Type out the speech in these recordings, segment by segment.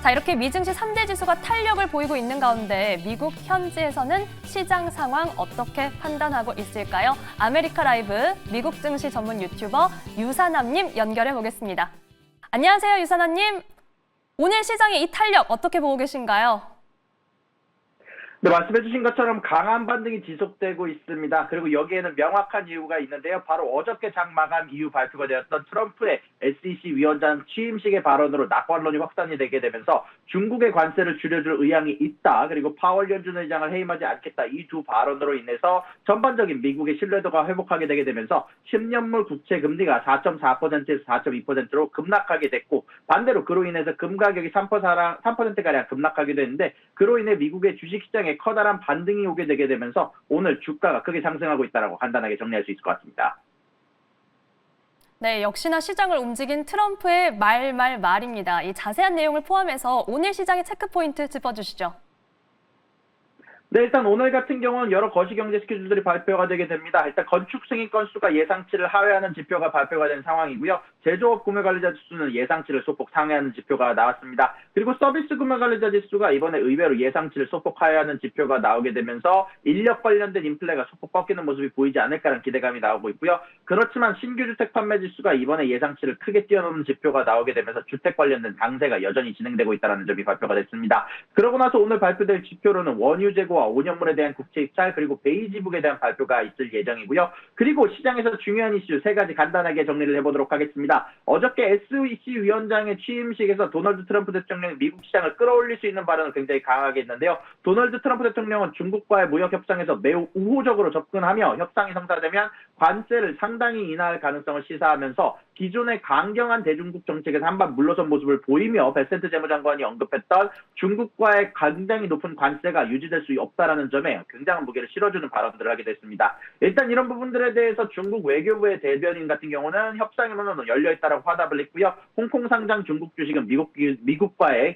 자, 이렇게 미증시 3대 지수가 탄력을 보이고 있는 가운데 미국 현지에서는 시장 상황 어떻게 판단하고 있을까요? 아메리카 라이브 미국 증시 전문 유튜버 유산남님 연결해 보겠습니다. 안녕하세요, 유산남님. 오늘 시장의 이 탄력 어떻게 보고 계신가요? 네, 말씀해 주신 것처럼 강한 반등이 지속되고 있습니다. 그리고 여기에는 명확한 이유가 있는데요. 바로 어저께 장 마감 이후 발표가 되었던 트럼프의 SEC 위원장 취임식의 발언으로 낙관론이 확산이 되게 되면서 중국의 관세를 줄여줄 의향이 있다. 그리고 파월 연준 의장을 해임하지 않겠다. 이 두 발언으로 인해서 전반적인 미국의 신뢰도가 회복하게 되게 되면서 10년물 국채 금리가 4.4%에서 4.2%로 급락하게 됐고, 반대로 그로 인해서 금 가격이 3%가량 급락하기도 했는데, 그로 인해 미국의 주식시장에 커다란 반등이 오게 되게 되면서 오늘 주가가 크게 상승하고 있다고 간단하게 정리할 수 있을 것 같습니다. 네, 역시나 시장을 움직인 트럼프의 말입니다. 이 자세한 내용을 포함해서 오늘 시장의 체크포인트 짚어주시죠. 네, 일단 오늘 같은 경우는 여러 거시경제 스케줄들이 발표가 되게 됩니다. 일단 건축 승인 건수가 예상치를 하회하는 지표가 발표가 된 상황이고요. 제조업 구매관리자 지수는 예상치를 소폭 상회하는 지표가 나왔습니다. 그리고 서비스 구매관리자 지수가 이번에 의외로 예상치를 소폭 하회하는 지표가 나오게 되면서 인력 관련된 인플레가 소폭 꺾이는 모습이 보이지 않을까라는 기대감이 나오고 있고요. 그렇지만 신규 주택 판매 지수가 이번에 예상치를 크게 뛰어넘는 지표가 나오게 되면서 주택 관련된 강세가 여전히 진행되고 있다는 점이 발표가 됐습니다. 그러고 나서 오늘 발표될 지표로는 원유 재고 5년물에 대한 국채 입찰 그리고 베이지북에 대한 발표가 있을 예정이고요. 그리고 시장에서 중요한 이슈 세 가지 간단하게 정리를 해보도록 하겠습니다. 어저께 SEC 위원장의 취임식에서 도널드 트럼프 대통령이 미국 시장을 끌어올릴 수 있는 발언을 굉장히 강하게 했는데요. 도널드 트럼프 대통령은 중국과의 무역 협상에서 매우 우호적으로 접근하며 협상이 성사되면 관세를 상당히 인하할 가능성을 시사하면서 기존의 강경한 대중국 정책에서 한발 물러선 모습을 보이며 베센트 재무장관이 언급했던 중국과의 굉장히 높은 관세가 유지될 수 없다라는 점에 굉장한 무게를 실어주는 발언들을 하게 됐습니다. 일단 이런 부분들에 대해서 중국 외교부의 대변인 같은 경우는 협상의 문은 열려있다라고 화답을 했고요. 홍콩 상장 중국 주식은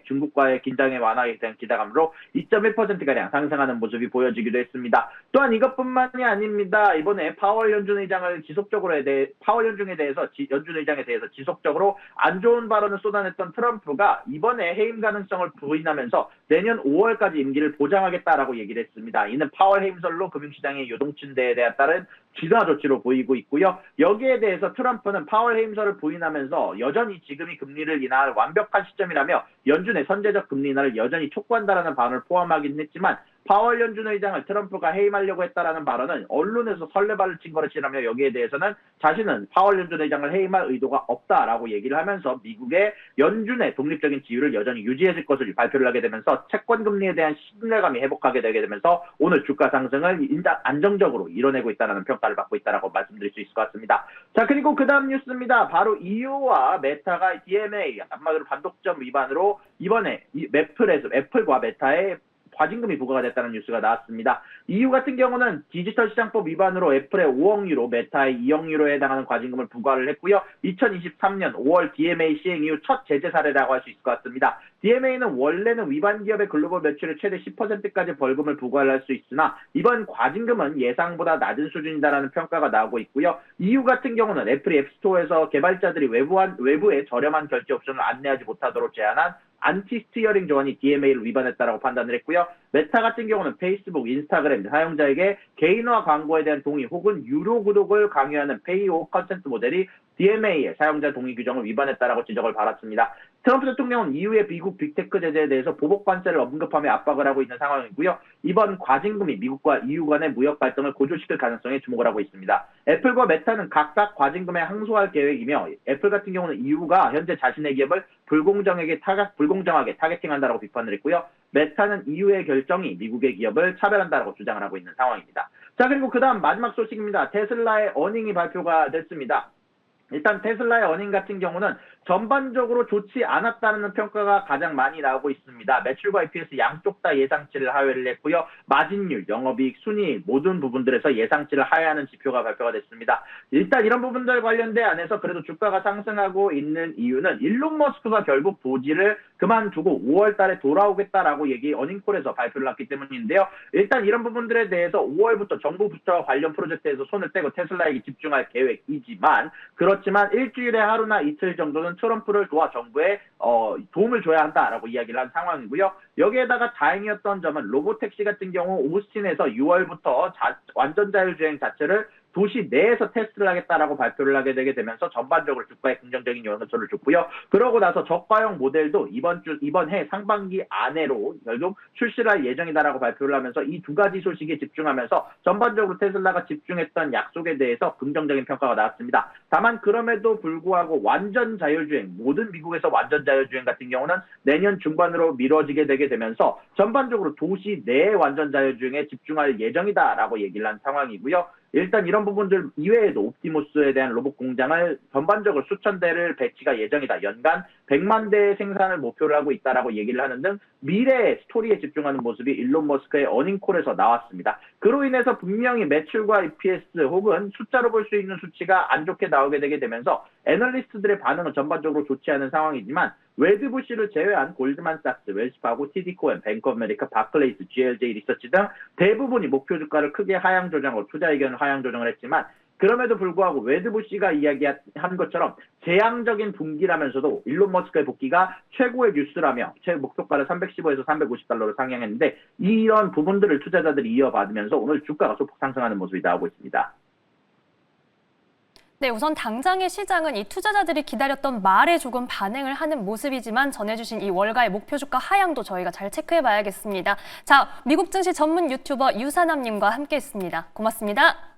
중국과의 긴장의 완화에 대한 기대감으로 2.1%가량 상승하는 모습이 보여지기도 했습니다. 또한 이것뿐만이 아닙니다. 이번에 파월 연준 의장에 대해서 연준 의장에 대해서 지속적으로 안 좋은 발언을 쏟아냈던 트럼프가 이번에 해임 가능성을 부인하면서 내년 5월까지 임기를 보장하겠다라고 얘기를 했습니다. 이는 파월 해임설로 금융시장의 요동침대에 따른 진화 조치로 보이고 있고요. 여기에 대해서 트럼프는 파월 해임설을 부인하면서 여전히 지금이 금리를 인하할 완벽한 시점이라며 연준의 선제적 금리 인하를 여전히 촉구한다라는 발언을 포함하긴 했지만 파월 연준 의장을 트럼프가 해임하려고 했다라는 발언은 언론에서 설레발을 친 것이라며 여기에 대해서는 자신은 파월 연준 의장을 해임할 의도가 없다라고 얘기를 하면서 미국의 연준의 독립적인 지위를 여전히 유지해줄 것을 발표를 하게 되면서 채권 금리에 대한 신뢰감이 회복하게 되게 되면서 오늘 주가 상승을 안정적으로 이뤄내고 있다는 평가를 받고 있다라고 말씀드릴 수 있을 것 같습니다. 자, 그리고 그 다음 뉴스입니다. 바로 EU와 메타가 DMA 한마디로 반독점 위반으로 이번에 애플과 메타의 과징금이 부과가 됐다는 뉴스가 나왔습니다. EU 같은 경우는 디지털 시장법 위반으로 애플의 5억 유로, 메타의 2억 유로에 해당하는 과징금을 부과를 했고요. 2023년 5월 DMA 시행 이후 첫 제재 사례라고 할 수 있을 것 같습니다. DMA는 원래는 위반 기업의 글로벌 매출의 최대 10%까지 벌금을 부과를 할 수 있으나 이번 과징금은 예상보다 낮은 수준이다라는 평가가 나오고 있고요. EU 같은 경우는 애플이 앱스토어에서 개발자들이 외부에 저렴한 결제 옵션을 안내하지 못하도록 제한한 안티-스티어링 조항이 DMA를 위반했다라고 판단을 했고요. 메타 같은 경우는 페이스북, 인스타그램 사용자에게 개인화 광고에 대한 동의 혹은 유료 구독을 강요하는 페이오 컨센트 모델이 DMA의 사용자 동의 규정을 위반했다라고 지적을 받았습니다. 트럼프 대통령은 EU의 미국 빅테크 제재에 대해서 보복 관세를 언급하며 압박을 하고 있는 상황이고요. 이번 과징금이 미국과 EU 간의 무역 발전을 고조시킬 가능성에 주목을 하고 있습니다. 애플과 메타는 각각 과징금에 항소할 계획이며 애플 같은 경우는 EU가 현재 자신의 기업을 불공정하게 타겟팅한다라고 비판을 했고요. 메타는 EU의 결정이 미국의 기업을 차별한다라고 주장을 하고 있는 상황입니다. 자, 그리고 그 다음 마지막 소식입니다. 테슬라의 어닝이 발표가 됐습니다. 일단 테슬라의 어닝 같은 경우는 전반적으로 좋지 않았다는 평가가 가장 많이 나오고 있습니다. 매출과 EPS 양쪽 다 예상치를 하회를 했고요. 마진율, 영업이익, 순이익 모든 부분들에서 예상치를 하회하는 지표가 발표가 됐습니다. 일단 이런 부분들 관련돼 안에서 그래도 주가가 상승하고 있는 이유는 일론 머스크가 결국 보지를 그만두고 5월 달에 돌아오겠다라고 어닝콜에서 발표를 했기 때문인데요. 일단 이런 부분들에 대해서 5월부터 정부 부처와 관련 프로젝트에서 손을 떼고 테슬라에게 집중할 계획이지만 그렇지만 일주일에 하루나 이틀 정도는 경우는 트럼프를 도와 정부에 도움을 줘야 한다라고 이야기를 한 상황이고요. 여기에다가 다행이었던 점은 로보택시 같은 경우 오스틴에서 6월부터 완전 자율주행 자체를 도시 내에서 테스트를 하겠다라고 발표를 하게 되게 되면서 전반적으로 주가에 긍정적인 영향을 줬고요. 그러고 나서 저가형 모델도 이번 해 상반기 안으로 결국 출시를 할 예정이다라고 발표를 하면서 이 두 가지 소식에 집중하면서 전반적으로 테슬라가 집중했던 약속에 대해서 긍정적인 평가가 나왔습니다. 다만 그럼에도 불구하고 완전 자율주행, 모든 미국에서 완전 자율주행 같은 경우는 내년 중반으로 미뤄지게 되게 되면서 전반적으로 도시 내의 완전 자율주행에 집중할 예정이다라고 얘기를 한 상황이고요. 일단 이런 부분들 이외에도 옵티무스에 대한 로봇 공장을 전반적으로 수천 대를 배치가 예정이다. 연간 100만 대 생산을 목표로 하고 있다라고 얘기를 하는 등 미래의 스토리에 집중하는 모습이 일론 머스크의 어닝콜에서 나왔습니다. 그로 인해서 분명히 매출과 EPS 혹은 숫자로 볼 수 있는 수치가 안 좋게 나오게 되게 되면서 애널리스트들의 반응은 전반적으로 좋지 않은 상황이지만 웨드부시를 제외한 골드만삭스, 웰스파고, TD 코엔, 뱅크 오브 아메리카, 바클레이스, GLJ 리서치 등 대부분이 목표 주가를 크게 하향 조정하고 투자 의견을 하향 조정을 했지만 그럼에도 불구하고 웨드부시가 이야기한 것처럼 재앙적인 분기라면서도 일론 머스크의 복귀가 최고의 뉴스라며 목표가를 315에서 350달러로 상향했는데 이런 부분들을 투자자들이 이어받으면서 오늘 주가가 소폭 상승하는 모습이 나오고 있습니다. 네, 우선 당장의 시장은 이 투자자들이 기다렸던 말에 조금 반응을 하는 모습이지만 전해주신 이 월가의 목표 주가 하향도 저희가 잘 체크해봐야겠습니다. 자, 미국 증시 전문 유튜버 유사남님과 함께했습니다. 고맙습니다.